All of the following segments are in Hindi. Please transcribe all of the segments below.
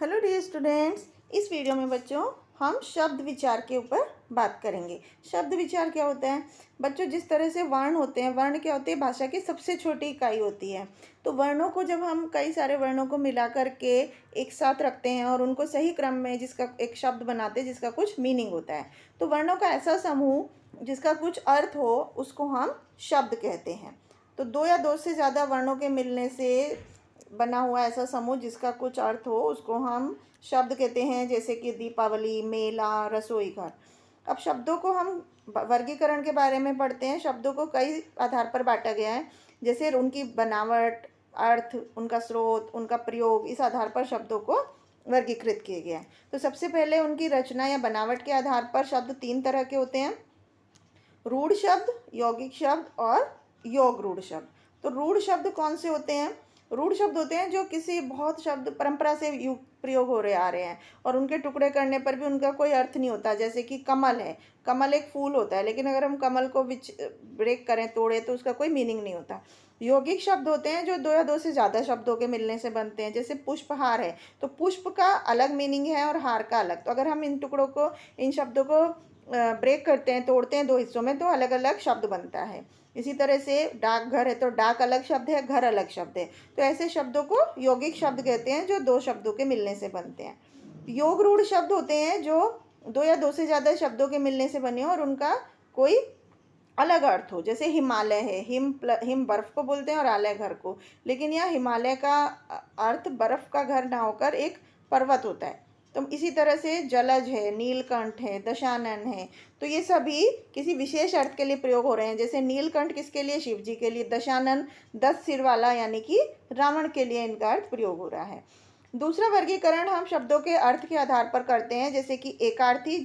Hello dear students. इस वीडियो में बच्चों हम शब्द विचार के ऊपर बात करेंगे। शब्द विचार क्या होता है बच्चों? जिस तरह से वर्ण होते हैं, वर्ण क्या होते हैं? भाषा की सबसे छोटी इकाई होती है। तो वर्णों को जब हम कई सारे वर्णों को मिला करके एक साथ रखते हैं और उनको सही क्रम में जिसका एक शब्द बनाते हैं जिसका कुछ मीनिंग होता है, तो वर्णों का ऐसा समूह जिसका कुछ अर्थ हो उसको हम शब्द कहते हैं। तो दो या दो से ज़्यादा वर्णों के मिलने से बना हुआ ऐसा समूह जिसका कुछ अर्थ हो उसको हम शब्द कहते हैं, जैसे कि दीपावली, मेला, रसोई घर। अब शब्दों को हम वर्गीकरण के बारे में पढ़ते हैं। शब्दों को कई आधार पर बांटा गया है, जैसे उनकी बनावट, अर्थ, उनका स्रोत, उनका प्रयोग, इस आधार पर शब्दों को वर्गीकृत किया गया है। तो सबसे पहले उनकी रचना या बनावट के आधार पर शब्द तीन तरह के होते हैं: रूढ़ शब्द, यौगिक शब्द और योग रूढ़ शब्द। तो रूढ़ शब्द कौन से होते हैं? रूढ़ शब्द होते हैं जो किसी बहुत शब्द परंपरा से प्रयोग हो रहे आ रहे हैं और उनके टुकड़े करने पर भी उनका कोई अर्थ नहीं होता। जैसे कि कमल है, कमल एक फूल होता है, लेकिन अगर हम कमल को ब्रेक करें, तोड़े, तो उसका कोई मीनिंग नहीं होता। यौगिक शब्द होते हैं जो दो या दो से ज़्यादा शब्दों के मिलने से बनते हैं। जैसे पुष्पहार है, तो पुष्प का अलग मीनिंग है और हार का अलग। तो अगर हम इन टुकड़ों को, इन शब्दों को ब्रेक करते हैं, तोड़ते हैं दो हिस्सों में, तो अलग अलग शब्द बनता है। इसी तरह से डाकघर है, तो डाक अलग शब्द है, घर अलग शब्द है। तो ऐसे शब्दों को यौगिक शब्द कहते हैं जो दो शब्दों के मिलने से बनते हैं। योग रूढ़ शब्द होते हैं जो दो या दो से ज़्यादा शब्दों के मिलने से बने हो और उनका कोई अलग अर्थ हो। जैसे हिमालय है, हिम बर्फ को बोलते हैं और आलय घर को, लेकिन यह हिमालय का अर्थ बर्फ का घर ना होकर एक पर्वत होता है। तो इसी तरह से जलज है, नीलकंठ है, दशानन है, तो ये सभी किसी विशेष अर्थ के लिए प्रयोग हो रहे हैं। जैसे नीलकंठ किसके लिए? शिव जी के लिए। दशानन 10 सिर वाला यानी कि रावण के लिए इनका अर्थ प्रयोग हो रहा है। दूसरा वर्गीकरण हम शब्दों के अर्थ के आधार पर करते हैं। जैसे कि एकार्थी,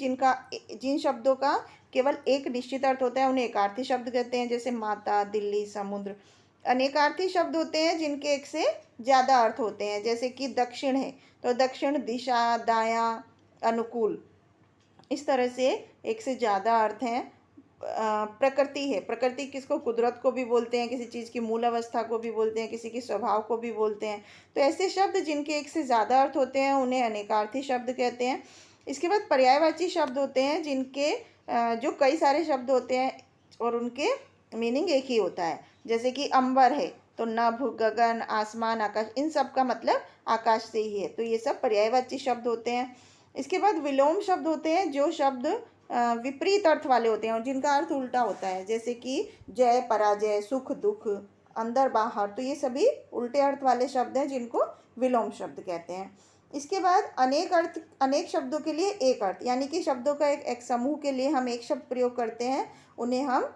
जिन शब्दों का केवल एक निश्चित अर्थ होता है उन्हें एकार्थी शब्द कहते हैं, जैसे माता, दिल्ली, समुद्र। अनेकार्थी शब्द होते हैं जिनके एक से ज़्यादा अर्थ होते हैं, जैसे कि दक्षिण है, तो दक्षिण दिशा, दायां, अनुकूल। इस तरह से एक से ज़्यादा अर्थ हैं। प्रकृति है, प्रकृति किसको? कुदरत को भी बोलते हैं, किसी चीज़ की मूल अवस्था को भी बोलते हैं, किसी के स्वभाव को भी बोलते हैं। तो ऐसे शब्द जिनके एक से ज़्यादा अर्थ होते हैं उन्हें अनेकार्थी शब्द कहते हैं। इसके बाद पर्यायवाची शब्द होते हैं जिनके जो कई सारे शब्द होते हैं और उनके मीनिंग एक ही होता है। जैसे कि अंबर है, तो नभ, गगन, आसमान, आकाश, इन सब का मतलब आकाश से ही है। तो ये सब पर्यायवाची शब्द होते हैं। इसके बाद विलोम शब्द होते हैं जो शब्द विपरीत अर्थ वाले होते हैं और जिनका अर्थ उल्टा होता है। जैसे कि जय, पराजय, सुख, दुख, अंदर, बाहर, तो ये सभी उल्टे अर्थ वाले शब्द हैं जिनको विलोम शब्द कहते हैं। इसके बाद अनेक शब्दों के लिए एक अर्थ, यानी कि शब्दों का एक समूह के लिए हम एक शब्द प्रयोग करते हैं, उन्हें हम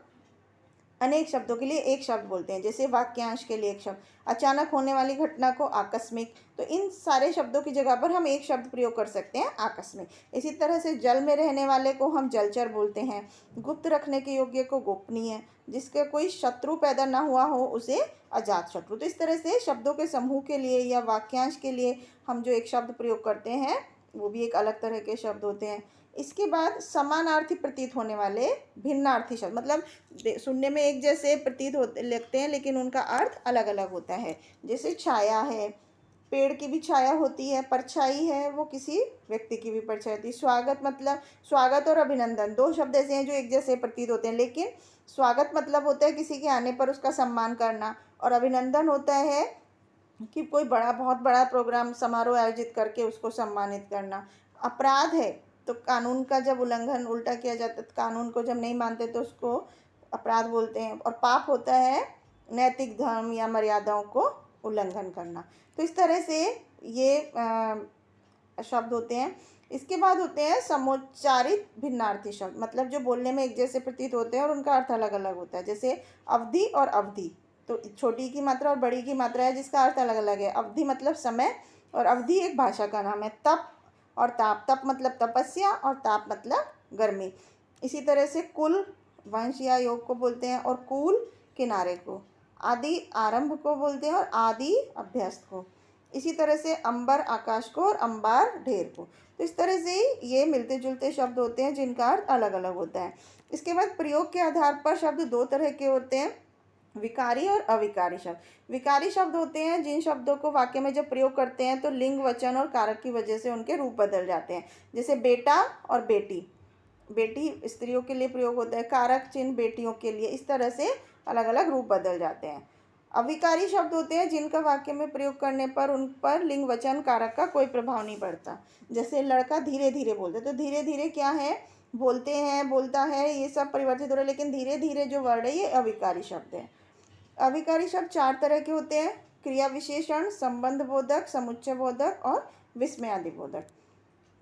अनेक शब्दों के लिए एक शब्द बोलते हैं। जैसे वाक्यांश के लिए एक शब्द, अचानक होने वाली घटना को आकस्मिक। तो इन सारे शब्दों की जगह पर हम एक शब्द प्रयोग कर सकते हैं, आकस्मिक। इसी तरह से जल में रहने वाले को हम जलचर बोलते हैं, गुप्त रखने के योग्य को गोपनीय, जिसके कोई शत्रु पैदा ना हुआ हो उसे अजात शत्रु। तो इस तरह से शब्दों के समूह के लिए या वाक्यांश के लिए हम जो एक शब्द प्रयोग करते हैं वो भी एक अलग तरह के शब्द होते हैं। इसके बाद समानार्थी प्रतीत होने वाले भिन्नार्थी शब्द, मतलब सुनने में एक जैसे प्रतीत होते लगते हैं लेकिन उनका अर्थ अलग अलग होता है। जैसे छाया है, पेड़ की भी छाया होती है, परछाई है, वो किसी व्यक्ति की भी परछाई होती है। स्वागत, मतलब स्वागत और अभिनंदन, दो शब्द ऐसे हैं जो एक जैसे प्रतीत होते हैं, लेकिन स्वागत मतलब होता है किसी के आने पर उसका सम्मान करना, और अभिनंदन होता है कि कोई बहुत बड़ा प्रोग्राम, समारोह आयोजित करके उसको सम्मानित करना। अपराध है, तो कानून का जब उल्लंघन उल्टा किया जाता है, कानून को जब नहीं मानते तो उसको अपराध बोलते हैं। और पाप होता है नैतिक धर्म या मर्यादाओं को उल्लंघन करना। तो इस तरह से ये शब्द होते हैं। इसके बाद होते हैं समुच्चारित भिन्नार्थी शब्द, मतलब जो बोलने में एक जैसे प्रतीत होते हैं और उनका अर्थ अलग अलग होता है। जैसे अवधि और अवधि, तो छोटी की मात्रा और बड़ी की मात्रा है जिसका अर्थ अलग अलग है। अवधि मतलब समय और अवधि एक भाषा का नाम है। तप और ताप, तप मतलब तपस्या और ताप मतलब गर्मी। इसी तरह से कुल वंश या योग को बोलते हैं और कुल किनारे को, आदि आरंभ को बोलते हैं और आदि अभ्यस्त को। इसी तरह से अंबर आकाश को और अंबार ढेर को। तो इस तरह से ये मिलते जुलते शब्द होते हैं जिनका अर्थ अलग अलग होता है। इसके बाद प्रयोग के आधार पर शब्द दो तरह के होते हैं। विकारी और अविकारी शब्द। विकारी शब्द होते हैं जिन शब्दों को वाक्य में जब प्रयोग करते हैं तो लिंग, वचन और कारक की वजह से उनके रूप बदल जाते हैं। जैसे बेटा और बेटी, बेटी स्त्रियों के लिए प्रयोग होता है, कारक चिन्ह बेटियों के लिए, इस तरह से अलग अलग रूप बदल जाते हैं। अविकारी शब्द होते हैं जिनका वाक्य में प्रयोग करने पर उन पर लिंग, वचन, कारक का कोई प्रभाव नहीं पड़ता। जैसे लड़का धीरे धीरे बोलते, तो धीरे धीरे क्या है, बोलते हैं, बोलता है, ये सब परिवर्तित हो रहा है, लेकिन धीरे धीरे जो वर्ड है ये अविकारी शब्द है। अविकारी शब्द 4 तरह के होते हैं: क्रिया विशेषण, संबंध बोधक, समुच्चय बोधक और विस्मयादि बोधक।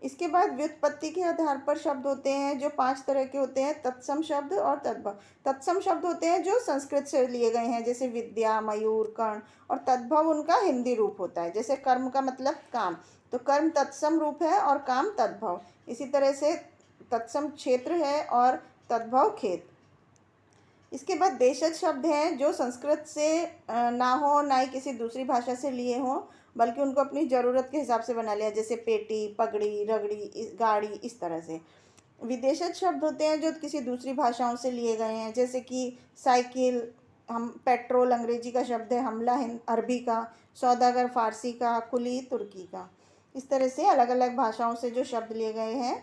इसके बाद व्युत्पत्ति के आधार पर शब्द होते हैं जो 5 तरह के होते हैं: तत्सम शब्द और तद्भव। तत्सम शब्द होते हैं जो संस्कृत से लिए गए हैं, जैसे विद्या, मयूर, कर्ण, और तद्भव उनका हिंदी रूप होता है। जैसे कर्म का मतलब काम, तो कर्म तत्सम रूप है और काम तद्भव। इसी तरह से तत्सम क्षेत्र है और तद्भव खेत। इसके बाद देशज शब्द हैं जो संस्कृत से ना हो, ना ही किसी दूसरी भाषा से लिए हों, बल्कि उनको अपनी ज़रूरत के हिसाब से बना लिया, जैसे पेटी, पगड़ी, रगड़ी, गाड़ी, इस तरह से। विदेशज शब्द होते हैं जो किसी दूसरी भाषाओं से लिए गए हैं, जैसे कि साइकिल, हम पेट्रोल अंग्रेजी का शब्द है, हमला अरबी का, सौदागर फारसी का, कुली तुर्की का। इस तरह से अलग अलग भाषाओं से जो शब्द लिए गए हैं।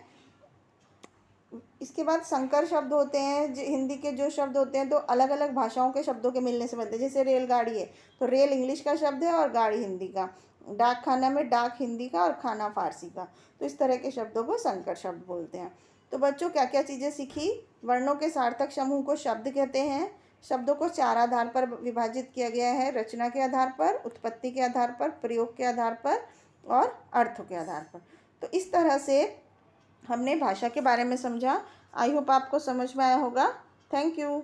इसके बाद संकर शब्द होते हैं, हिंदी के जो शब्द होते हैं तो अलग अलग भाषाओं के शब्दों के मिलने से बनते हैं। जैसे रेलगाड़ी है तो रेल इंग्लिश का शब्द है और गाड़ी हिंदी का। डाक खाना में डाक हिंदी का और खाना फारसी का। तो इस तरह के शब्दों को संकर शब्द बोलते हैं। तो बच्चों क्या क्या चीज़ें सीखी? वर्णों के सार्थक समूह को शब्द कहते हैं। शब्दों को 4 आधार पर विभाजित किया गया है: रचना के आधार पर, उत्पत्ति के आधार पर, प्रयोग के आधार पर और अर्थ के आधार पर। तो इस तरह से हमने भाषा के बारे में समझा। आई होप आपको समझ में आया होगा। Thank you.